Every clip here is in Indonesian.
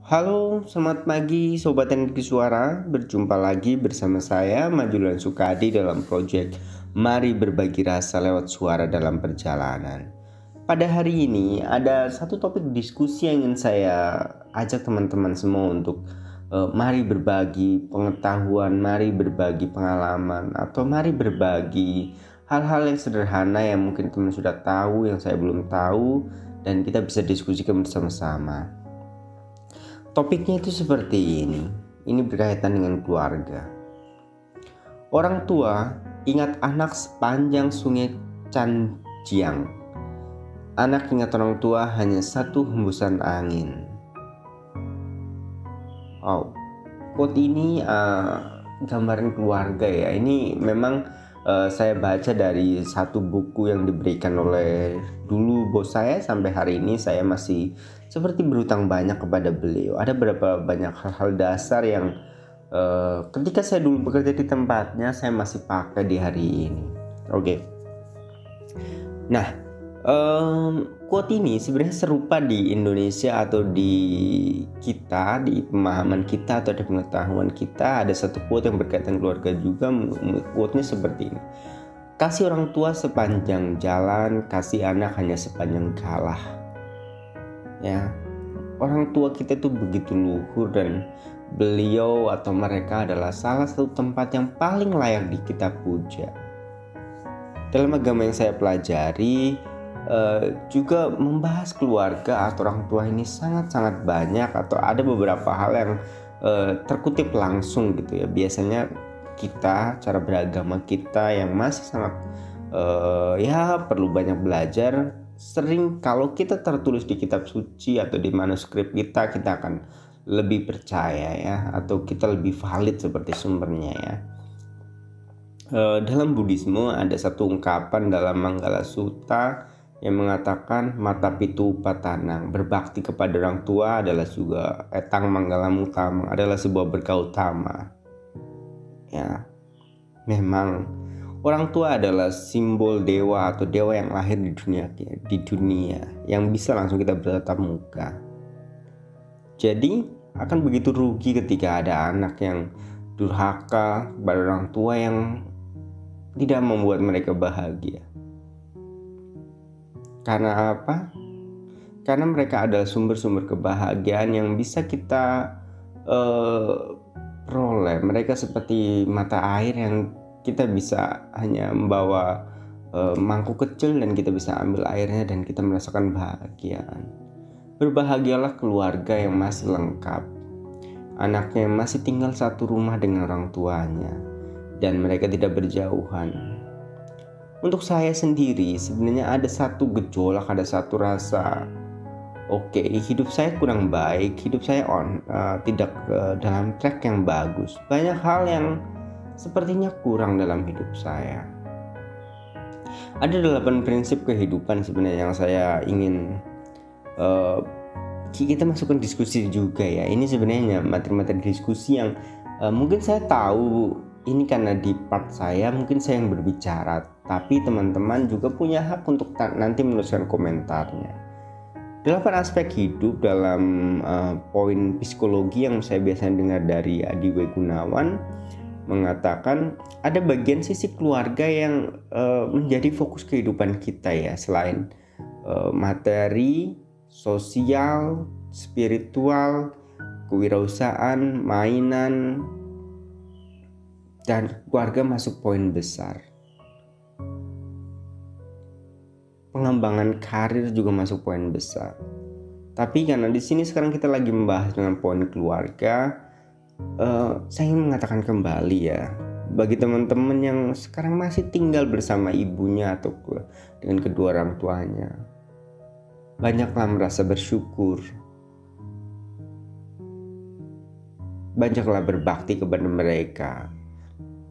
Halo, selamat pagi Sobat Energi Suara. Berjumpa lagi bersama saya Majulan Sukadi dalam proyek Mari Berbagi Rasa Lewat Suara dalam Perjalanan. Pada hari ini ada satu topik diskusi yang ingin saya ajak teman-teman semua untuk mari berbagi pengetahuan, mari berbagi pengalaman, atau mari berbagi hal-hal yang sederhana yang mungkin teman sudah tahu, yang saya belum tahu, dan kita bisa diskusikan bersama-sama. Topiknya itu seperti ini. Ini berkaitan dengan keluarga. Orang tua ingat anak sepanjang sungai Canjiang. Anak ingat orang tua hanya satu hembusan angin. Oh, quote ini gambaran keluarga ya. Ini memang saya baca dari satu buku yang diberikan oleh dulu bos saya. Sampai hari ini saya masih seperti berutang banyak kepada beliau. Ada beberapa banyak hal-hal dasar yang ketika saya dulu bekerja di tempatnya saya masih pakai di hari ini. Oke. Nah, quote ini sebenarnya serupa di Indonesia atau di kita, di pemahaman kita atau di pengetahuan kita. Ada satu quote yang berkaitan keluarga juga. Quote-nya seperti ini. Kasih orang tua sepanjang jalan, kasih anak hanya sepanjang kalah. Ya, orang tua kita itu begitu luhur dan beliau atau mereka adalah salah satu tempat yang paling layak di kita puja. Dalam agama yang saya pelajari juga membahas keluarga atau orang tua ini sangat-sangat banyak, atau ada beberapa hal yang terkutip langsung gitu ya. Biasanya kita, cara beragama kita yang masih sangat perlu banyak belajar. Sering kalau kita tertulis di kitab suci atau di manuskrip kita akan lebih percaya ya, atau kita lebih valid seperti sumbernya ya. Dalam Buddhisme ada satu ungkapan dalam Manggala Sutta yang mengatakan mata pitu patanang, berbakti kepada orang tua adalah juga etang manggala utama, adalah sebuah berkah utama. Ya, memang orang tua adalah simbol dewa atau dewa yang lahir di dunia yang bisa langsung kita bertatap muka. Jadi akan begitu rugi ketika ada anak yang durhaka pada orang tua yang tidak membuat mereka bahagia. Karena apa? Karena mereka adalah sumber-sumber kebahagiaan yang bisa kita peroleh. Mereka seperti mata air yang kita bisa hanya membawa mangkuk kecil dan kita bisa ambil airnya dan kita merasakan bahagiaan. Berbahagialah keluarga yang masih lengkap, anaknya yang masih tinggal satu rumah dengan orang tuanya dan mereka tidak berjauhan. Untuk saya sendiri sebenarnya ada satu gejolak, ada satu rasa oke, hidup saya kurang baik, hidup saya tidak dalam track yang bagus. Banyak hal yang sepertinya kurang dalam hidup saya. Ada 8 prinsip kehidupan sebenarnya yang saya ingin kita masukkan diskusi juga ya. Ini sebenarnya materi-materi diskusi yang mungkin saya tahu ini karena di part saya mungkin saya yang berbicara, tapi teman-teman juga punya hak untuk nanti menuliskan komentarnya. 8 aspek hidup dalam poin psikologi yang saya biasanya dengar dari Adi W. Gunawan mengatakan ada bagian sisi keluarga yang menjadi fokus kehidupan kita ya, selain materi, sosial, spiritual, kewirausahaan, mainan, dan keluarga masuk poin besar. Pengembangan karir juga masuk poin besar. Tapi karena di sini sekarang kita lagi membahas dengan poin keluarga, saya ingin mengatakan kembali ya, bagi teman-teman yang sekarang masih tinggal bersama ibunya atau dengan kedua orang tuanya, banyaklah merasa bersyukur, banyaklah berbakti kepada mereka.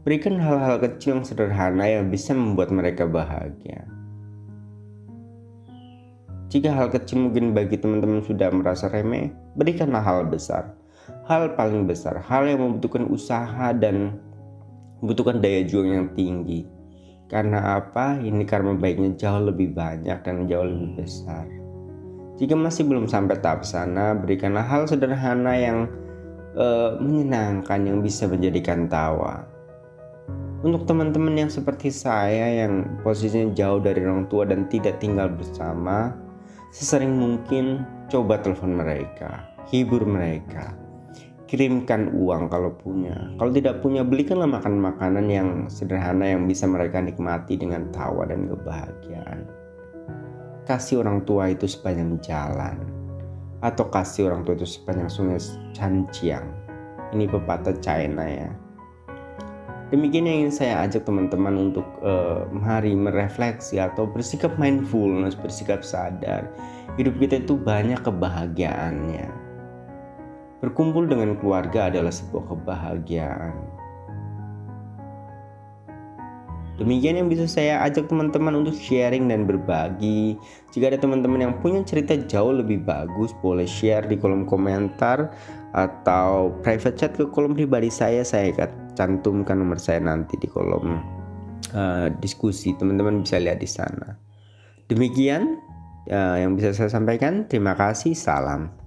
Berikan hal-hal kecil yang sederhana yang bisa membuat mereka bahagia. Jika hal kecil mungkin bagi teman-teman sudah merasa remeh, berikanlah hal besar, hal paling besar, hal yang membutuhkan usaha dan membutuhkan daya juang yang tinggi. Karena apa? Ini karma baiknya jauh lebih banyak dan jauh lebih besar. Jika masih belum sampai tahap sana, berikanlah hal sederhana yang menyenangkan yang bisa menjadikan tawa. Untuk teman-teman yang seperti saya yang posisinya jauh dari orang tua dan tidak tinggal bersama, sesering mungkin coba telepon mereka, hibur mereka, kirimkan uang kalau punya. Kalau tidak punya, belikanlah makanan yang sederhana yang bisa mereka nikmati dengan tawa dan kebahagiaan. Kasih orang tua itu sepanjang jalan, atau kasih orang tua itu sepanjang sungai Chanjiang. Ini pepatah China ya. Demikian yang ingin saya ajak teman-teman untuk mari merefleksi atau bersikap mindfulness, bersikap sadar. Hidup kita itu banyak kebahagiaannya. Berkumpul dengan keluarga adalah sebuah kebahagiaan. Demikian yang bisa saya ajak teman-teman untuk sharing dan berbagi. Jika ada teman-teman yang punya cerita jauh lebih bagus, boleh share di kolom komentar atau private chat ke kolom pribadi saya akan cantumkan nomor saya nanti di kolom diskusi. Teman-teman bisa lihat di sana. Demikian yang bisa saya sampaikan. Terima kasih. Salam.